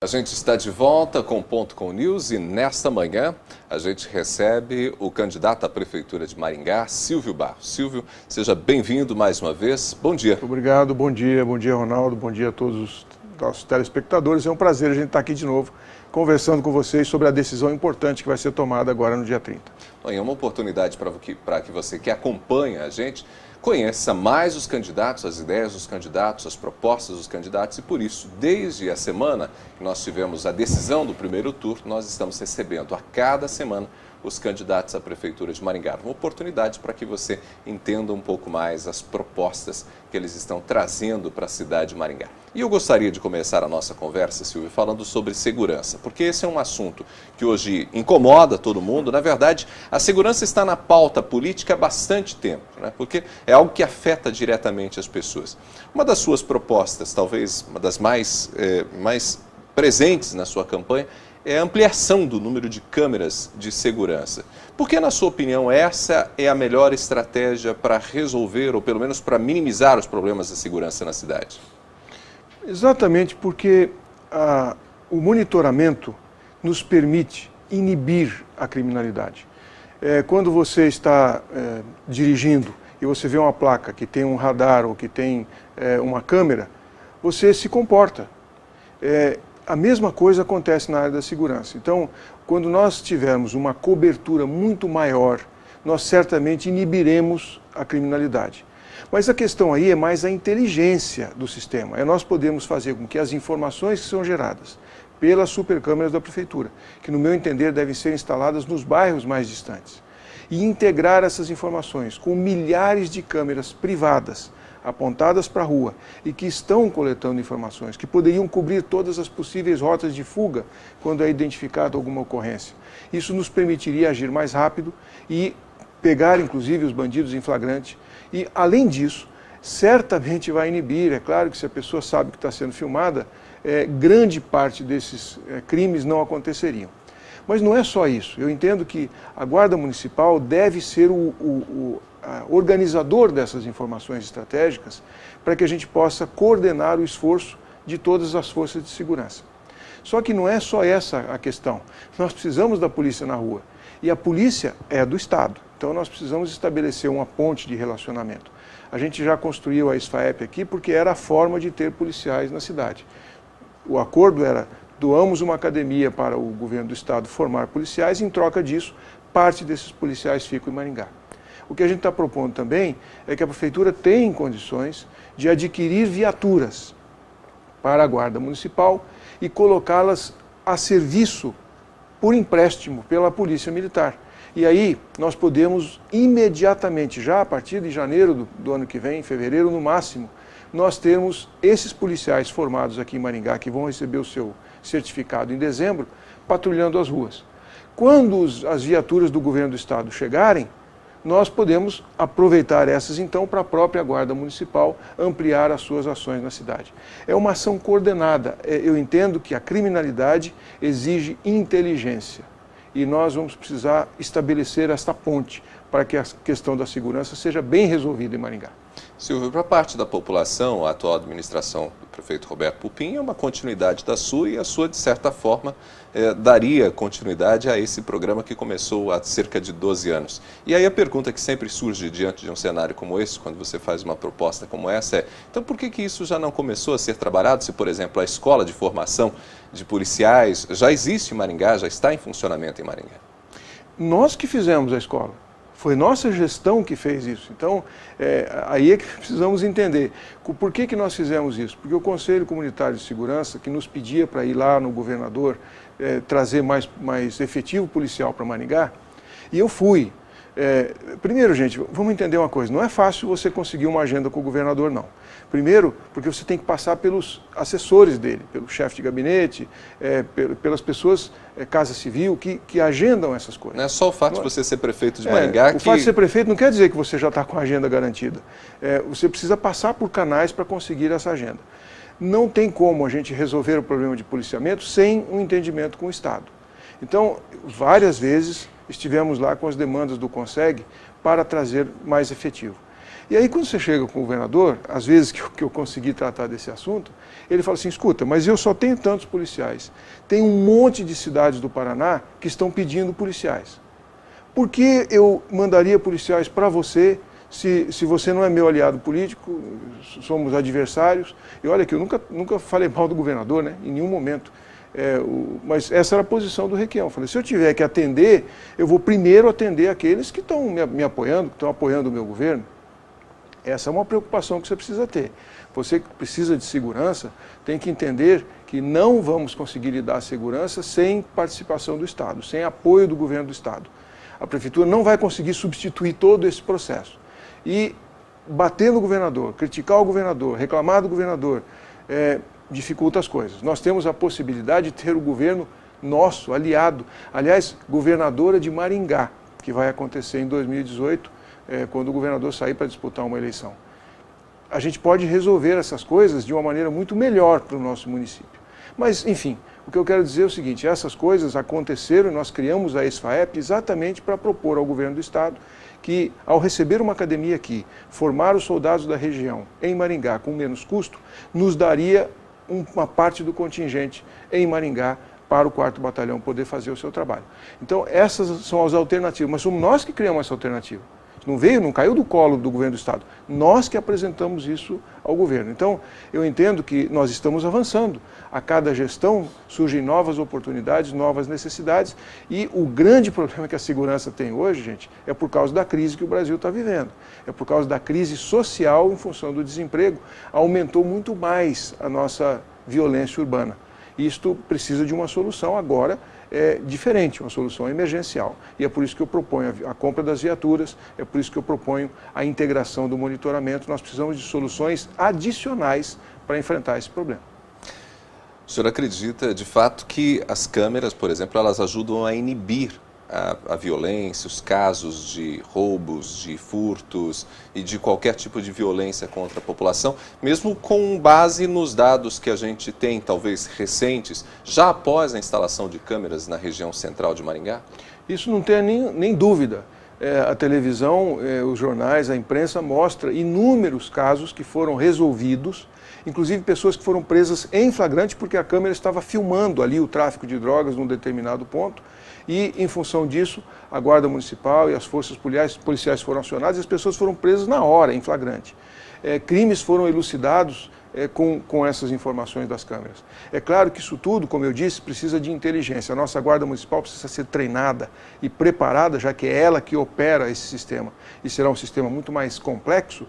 A gente está de volta com o Ponto com News e nesta manhã a gente recebe o candidato à Prefeitura de Maringá, Silvio Barros. Silvio, seja bem-vindo mais uma vez. Bom dia. Obrigado, bom dia Ronaldo, bom dia a todos os nossos telespectadores. É um prazer a gente estar aqui de novo conversando com vocês sobre a decisão importante que vai ser tomada agora no dia 30. É uma oportunidade para que você que acompanha a gente conheça mais os candidatos, as ideias dos candidatos, as propostas dos candidatos e por isso, desde a semana que nós tivemos a decisão do primeiro turno, nós estamos recebendo a cada semana os candidatos à Prefeitura de Maringá. Uma oportunidade para que você entenda um pouco mais as propostas que eles estão trazendo para a cidade de Maringá. E eu gostaria de começar a nossa conversa, Silvio, falando sobre segurança, porque esse é um assunto que hoje incomoda todo mundo. Na verdade, a segurança está na pauta política há bastante tempo, né? Porque é algo que afeta diretamente as pessoas. Uma das suas propostas, talvez uma das mais presentes na sua campanha, é a ampliação do número de câmeras de segurança. Por que, na sua opinião, essa é a melhor estratégia para resolver, ou pelo menos para minimizar os problemas da segurança na cidade? Exatamente porque o monitoramento nos permite inibir a criminalidade. Quando você está dirigindo e você vê uma placa que tem um radar ou que tem uma câmera, você se comporta. A mesma coisa acontece na área da segurança. Então, quando nós tivermos uma cobertura muito maior, nós certamente inibiremos a criminalidade. Mas a questão aí é mais a inteligência do sistema. Nós podemos fazer com que as informações que são geradas pelas supercâmeras da Prefeitura, que no meu entender devem ser instaladas nos bairros mais distantes, e integrar essas informações com milhares de câmeras privadas, apontadas para a rua e que estão coletando informações, que poderiam cobrir todas as possíveis rotas de fuga quando é identificada alguma ocorrência. Isso nos permitiria agir mais rápido e pegar, inclusive, os bandidos em flagrante. E, além disso, certamente vai inibir, é claro que se a pessoa sabe que está sendo filmada, grande parte desses crimes não aconteceriam. Mas não é só isso. Eu entendo que a Guarda Municipal deve ser o organizador dessas informações estratégicas para que a gente possa coordenar o esforço de todas as forças de segurança. Só que não é só essa a questão. Nós precisamos da polícia na rua. E a polícia é do Estado. Então nós precisamos estabelecer uma ponte de relacionamento. A gente já construiu a SFAEP aqui porque era a forma de ter policiais na cidade. O acordo era: doamos uma academia para o governo do Estado formar policiais, e em troca disso, parte desses policiais ficam em Maringá. O que a gente está propondo também é que a Prefeitura tenha condições de adquirir viaturas para a Guarda Municipal e colocá-las a serviço por empréstimo pela Polícia Militar. E aí nós podemos imediatamente, já a partir de janeiro do ano que vem, fevereiro no máximo, nós termos esses policiais formados aqui em Maringá, que vão receber o seu certificado em dezembro, patrulhando as ruas. Quando as viaturas do governo do Estado chegarem, nós podemos aproveitar essas, então, para a própria Guarda Municipal ampliar as suas ações na cidade. É uma ação coordenada. Eu entendo que a criminalidade exige inteligência e nós vamos precisar estabelecer esta ponte para que a questão da segurança seja bem resolvida em Maringá. Silvio, para parte da população, a atual administração do prefeito Roberto Pupim é uma continuidade da sua e a sua, de certa forma, daria continuidade a esse programa que começou há cerca de 12 anos. E aí a pergunta que sempre surge diante de um cenário como esse, quando você faz uma proposta como essa, é: então por que isso já não começou a ser trabalhado se, por exemplo, a escola de formação de policiais já existe em Maringá, já está em funcionamento em Maringá? Nós que fizemos a escola. Foi nossa gestão que fez isso. Então, aí é que precisamos entender. Por que nós fizemos isso? Porque o Conselho Comunitário de Segurança, que nos pedia para ir lá no governador trazer mais efetivo policial para Maringá, e eu fui. Primeiro, gente, vamos entender uma coisa: não é fácil você conseguir uma agenda com o governador, não. Primeiro, porque você tem que passar pelos assessores dele, pelo chefe de gabinete, pelas pessoas, Casa Civil, que agendam essas coisas. Não é só o fato de você ser prefeito de Maringá O fato de ser prefeito não quer dizer que você já está com a agenda garantida. Você precisa passar por canais para conseguir essa agenda. Não tem como a gente resolver o problema de policiamento sem um entendimento com o Estado. Então, várias vezes estivemos lá com as demandas do CONSEG para trazer mais efetivo. E aí quando você chega com o governador, às vezes que eu consegui tratar desse assunto, ele fala assim, escuta, mas eu só tenho tantos policiais. Tem um monte de cidades do Paraná que estão pedindo policiais. Por que eu mandaria policiais para você se você não é meu aliado político, somos adversários? E olha que eu nunca falei mal do governador, né? Em nenhum momento. Mas essa era a posição do Requião. Eu falei, se eu tiver que atender, eu vou primeiro atender aqueles que estão me apoiando, que estão apoiando o meu governo. Essa é uma preocupação que você precisa ter. Você que precisa de segurança tem que entender que não vamos conseguir lhe dar segurança sem participação do Estado, sem apoio do governo do Estado. A prefeitura não vai conseguir substituir todo esse processo. E bater no governador, criticar o governador, reclamar do governador, dificulta as coisas. Nós temos a possibilidade de ter o governo nosso, aliado. Aliás, governadora de Maringá, que vai acontecer em 2018, quando o governador sair para disputar uma eleição. A gente pode resolver essas coisas de uma maneira muito melhor para o nosso município. Mas, enfim, o que eu quero dizer é o seguinte, essas coisas aconteceram e nós criamos a ESFAEP exatamente para propor ao governo do Estado que, ao receber uma academia aqui, formar os soldados da região em Maringá com menos custo, nos daria uma parte do contingente em Maringá para o 4º Batalhão poder fazer o seu trabalho. Então, essas são as alternativas, mas somos nós que criamos essa alternativa. Não caiu do colo do governo do Estado. Nós que apresentamos isso ao governo. Então, eu entendo que nós estamos avançando. A cada gestão surgem novas oportunidades, novas necessidades. E o grande problema que a segurança tem hoje, gente, é por causa da crise que o Brasil está vivendo. É por causa da crise social em função do desemprego. Aumentou muito mais a nossa violência urbana. Isto precisa de uma solução agora diferente, uma solução emergencial. E é por isso que eu proponho a compra das viaturas, é por isso que eu proponho a integração do monitoramento. Nós precisamos de soluções adicionais para enfrentar esse problema. O senhor acredita, de fato, que as câmeras, por exemplo, elas ajudam a inibir a violência, os casos de roubos, de furtos e de qualquer tipo de violência contra a população, mesmo com base nos dados que a gente tem, talvez recentes, já após a instalação de câmeras na região central de Maringá? Isso não tem nem dúvida. A televisão, os jornais, a imprensa mostra inúmeros casos que foram resolvidos, inclusive pessoas que foram presas em flagrante porque a câmera estava filmando ali o tráfico de drogas num determinado ponto e, em função disso, a Guarda Municipal e as forças policiais foram acionadas e as pessoas foram presas na hora, em flagrante. Crimes foram elucidados com essas informações das câmeras. É claro que isso tudo, como eu disse, precisa de inteligência. A nossa Guarda Municipal precisa ser treinada e preparada, já que é ela que opera esse sistema, e será um sistema muito mais complexo,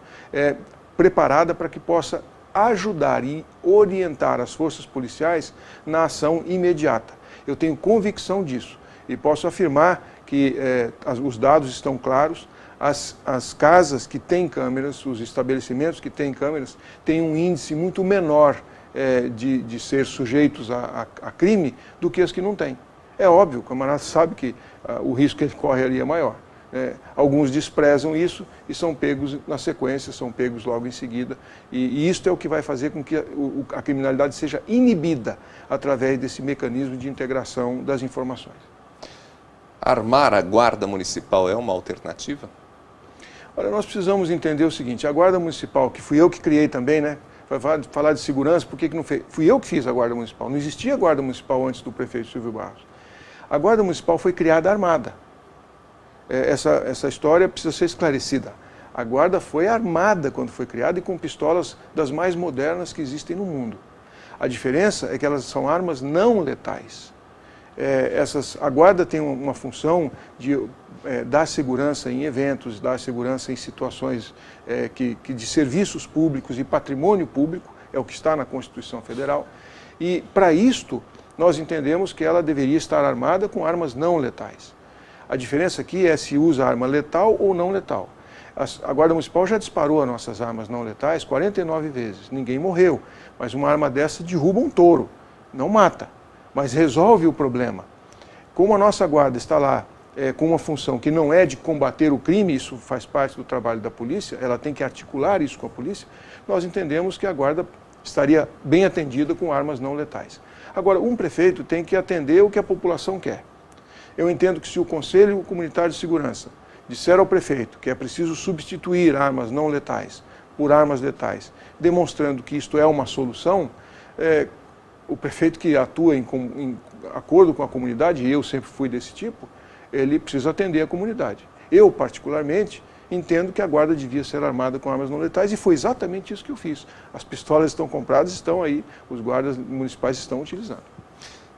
preparada para que possa ajudar e orientar as forças policiais na ação imediata. Eu tenho convicção disso e posso afirmar que os dados estão claros. As casas que têm câmeras, os estabelecimentos que têm câmeras, têm um índice muito menor de ser sujeitos a crime do que as que não têm. É óbvio, o camarada sabe que o risco que ele corre ali é maior. Alguns desprezam isso e são pegos na sequência, são pegos logo em seguida. E isso é o que vai fazer com que a criminalidade seja inibida através desse mecanismo de integração das informações. Armar a Guarda Municipal é uma alternativa? Olha, nós precisamos entender o seguinte, a Guarda Municipal, que fui eu que criei também, né? Vai falar de segurança, por que não fez? Fui eu que fiz a Guarda Municipal, não existia a Guarda Municipal antes do prefeito Silvio Barros. A Guarda Municipal foi criada armada. Essa história precisa ser esclarecida. A Guarda foi armada quando foi criada e com pistolas das mais modernas que existem no mundo. A diferença é que elas são armas não letais. A Guarda tem uma função de dar segurança em eventos, dar segurança em situações de serviços públicos e patrimônio público, é o que está na Constituição Federal. E, para isto, nós entendemos que ela deveria estar armada com armas não letais. A diferença aqui é se usa arma letal ou não letal. A Guarda Municipal já disparou as nossas armas não letais 49 vezes. Ninguém morreu, mas uma arma dessa derruba um touro, não mata, mas resolve o problema. Como a nossa Guarda está lá com uma função que não é de combater o crime, isso faz parte do trabalho da polícia, ela tem que articular isso com a polícia, nós entendemos que a Guarda estaria bem atendida com armas não letais. Agora, um prefeito tem que atender o que a população quer. Eu entendo que se o Conselho Comunitário de Segurança disser ao prefeito que é preciso substituir armas não letais por armas letais, demonstrando que isto é uma solução, o prefeito que atua em acordo com a comunidade, e eu sempre fui desse tipo, ele precisa atender a comunidade. Eu, particularmente, entendo que a guarda devia ser armada com armas não letais, e foi exatamente isso que eu fiz. As pistolas estão compradas, estão aí, os guardas municipais estão utilizando.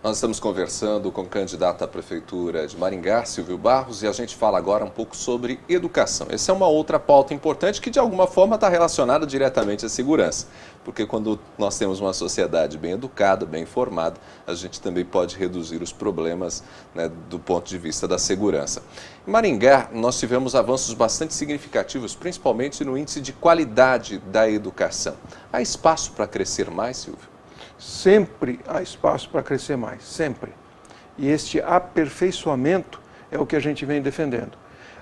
Nós estamos conversando com o candidato à Prefeitura de Maringá, Silvio Barros, e a gente fala agora um pouco sobre educação. Essa é uma outra pauta importante que, de alguma forma, está relacionada diretamente à segurança. Porque quando nós temos uma sociedade bem educada, bem informada, a gente também pode reduzir os problemas, né, do ponto de vista da segurança. Em Maringá, nós tivemos avanços bastante significativos, principalmente no índice de qualidade da educação. Há espaço para crescer mais, Silvio? Sempre há espaço para crescer mais, sempre. E este aperfeiçoamento é o que a gente vem defendendo.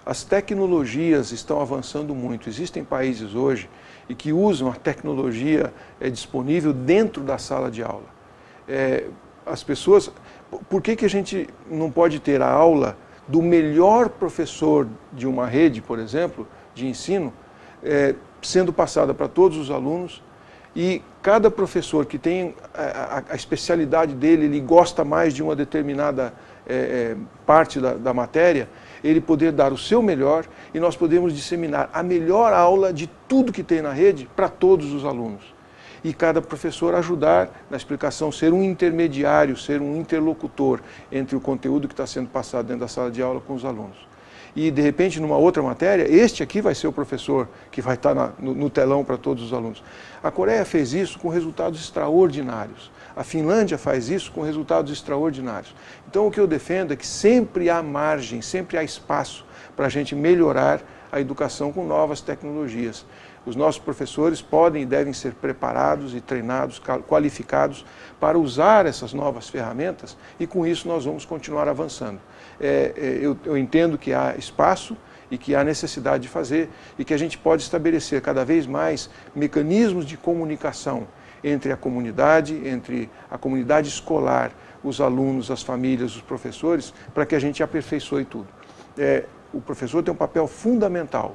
As tecnologias estão avançando muito. Existem países hoje e que usam a tecnologia disponível dentro da sala de aula. As pessoas... Por que a gente não pode ter a aula do melhor professor de uma rede, por exemplo, de ensino, sendo passada para todos os alunos, e cada professor que tem a especialidade dele, ele gosta mais de uma determinada parte da matéria, ele poder dar o seu melhor e nós podemos disseminar a melhor aula de tudo que tem na rede para todos os alunos. E cada professor ajudar na explicação, ser um intermediário, ser um interlocutor entre o conteúdo que está sendo passado dentro da sala de aula com os alunos. E, de repente, numa outra matéria, este aqui vai ser o professor que vai estar no telão para todos os alunos. A Coreia fez isso com resultados extraordinários. A Finlândia faz isso com resultados extraordinários. Então, o que eu defendo é que sempre há margem, sempre há espaço para a gente melhorar a educação com novas tecnologias. Os nossos professores podem e devem ser preparados e treinados, qualificados para usar essas novas ferramentas e, com isso, nós vamos continuar avançando. Eu entendo que há espaço e que há necessidade de fazer e que a gente pode estabelecer cada vez mais mecanismos de comunicação entre a comunidade escolar, os alunos, as famílias, os professores, para que a gente aperfeiçoe tudo. O professor tem um papel fundamental,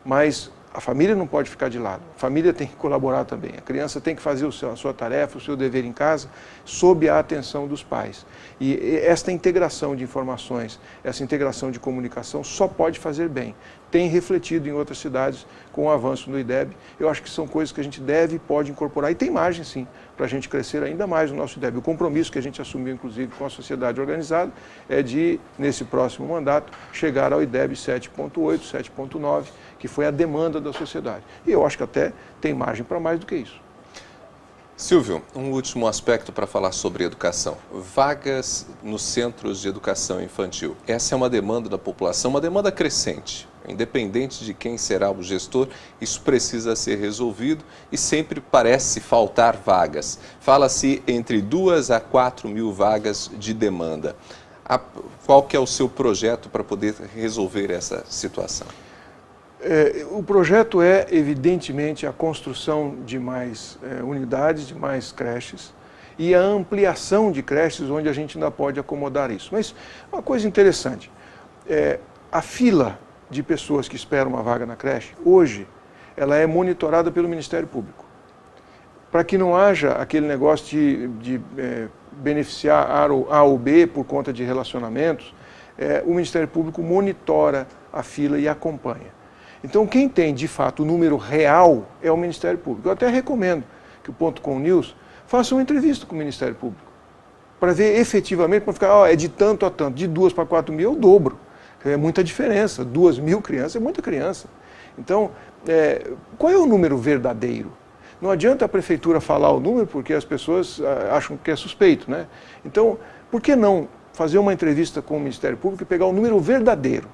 mas a família não pode ficar de lado, a família tem que colaborar também, a criança tem que fazer a sua tarefa, o seu dever em casa, sob a atenção dos pais. E esta integração de informações, essa integração de comunicação só pode fazer bem. Tem refletido em outras cidades com o avanço do IDEB. Eu acho que são coisas que a gente deve e pode incorporar, e tem margem sim, para a gente crescer ainda mais no nosso IDEB. O compromisso que a gente assumiu, inclusive, com a sociedade organizada, é de, nesse próximo mandato, chegar ao IDEB 7.8, 7.9, que foi a demanda da sociedade. E eu acho que até tem margem para mais do que isso. Silvio, um último aspecto para falar sobre educação. Vagas nos centros de educação infantil. Essa é uma demanda da população, uma demanda crescente. Independente de quem será o gestor, isso precisa ser resolvido e sempre parece faltar vagas. Fala-se entre 2 a 4 mil vagas de demanda. Qual que é o seu projeto para poder resolver essa situação? O projeto é, evidentemente, a construção de mais unidades, de mais creches e a ampliação de creches onde a gente ainda pode acomodar isso. Mas uma coisa interessante, a fila de pessoas que esperam uma vaga na creche, hoje, ela é monitorada pelo Ministério Público. Para que não haja aquele negócio de beneficiar A ou B por conta de relacionamentos, o Ministério Público monitora a fila e acompanha. Então, quem tem, de fato, o número real é o Ministério Público. Eu até recomendo que o .com News faça uma entrevista com o Ministério Público, para ver efetivamente, para ficar, é de tanto a tanto, de 2 para 4 mil é o dobro. É muita diferença, 2 mil crianças é muita criança. Então, qual é o número verdadeiro? Não adianta a prefeitura falar o número porque as pessoas acham que é suspeito, né? Então, por que não fazer uma entrevista com o Ministério Público e pegar o número verdadeiro?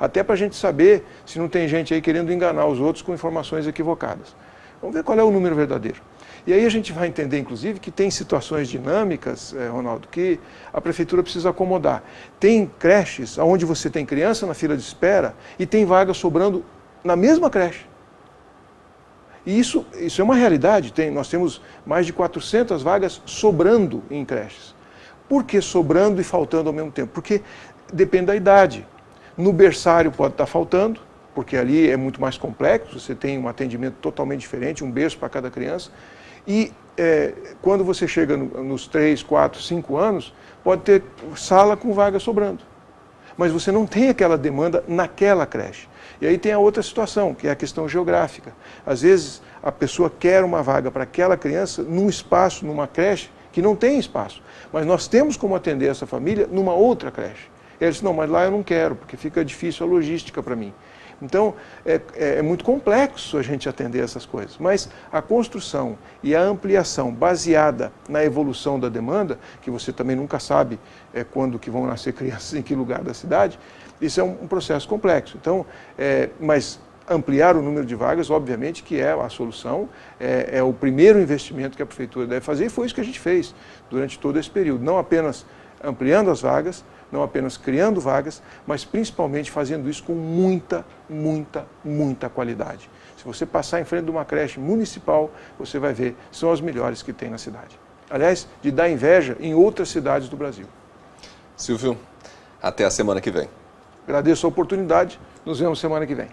Até para a gente saber se não tem gente aí querendo enganar os outros com informações equivocadas. Vamos ver qual é o número verdadeiro. E aí a gente vai entender, inclusive, que tem situações dinâmicas, Ronaldo, que a prefeitura precisa acomodar. Tem creches onde você tem criança na fila de espera e tem vaga sobrando na mesma creche. E isso é uma realidade. Nós temos mais de 400 vagas sobrando em creches. Por que sobrando e faltando ao mesmo tempo? Porque depende da idade. No berçário pode estar faltando, porque ali é muito mais complexo, você tem um atendimento totalmente diferente, um berço para cada criança. E quando você chega nos 3, 4, 5 anos, pode ter sala com vaga sobrando. Mas você não tem aquela demanda naquela creche. E aí tem a outra situação, que é a questão geográfica. Às vezes a pessoa quer uma vaga para aquela criança num espaço, numa creche, que não tem espaço. Mas nós temos como atender essa família numa outra creche. E ela disse, não, mas lá eu não quero, porque fica difícil a logística para mim. Então, é muito complexo a gente atender essas coisas. Mas a construção e a ampliação baseada na evolução da demanda, que você também nunca sabe quando que vão nascer crianças em que lugar da cidade, isso é um processo complexo. Então, mas ampliar o número de vagas, obviamente, que é a solução, é o primeiro investimento que a prefeitura deve fazer, e foi isso que a gente fez durante todo esse período. Não apenas ampliando as vagas, não apenas criando vagas, mas principalmente fazendo isso com muita, muita, muita qualidade. Se você passar em frente de uma creche municipal, você vai ver, são as melhores que tem na cidade. Aliás, de dar inveja em outras cidades do Brasil. Silvio, até a semana que vem. Agradeço a oportunidade, nos vemos semana que vem.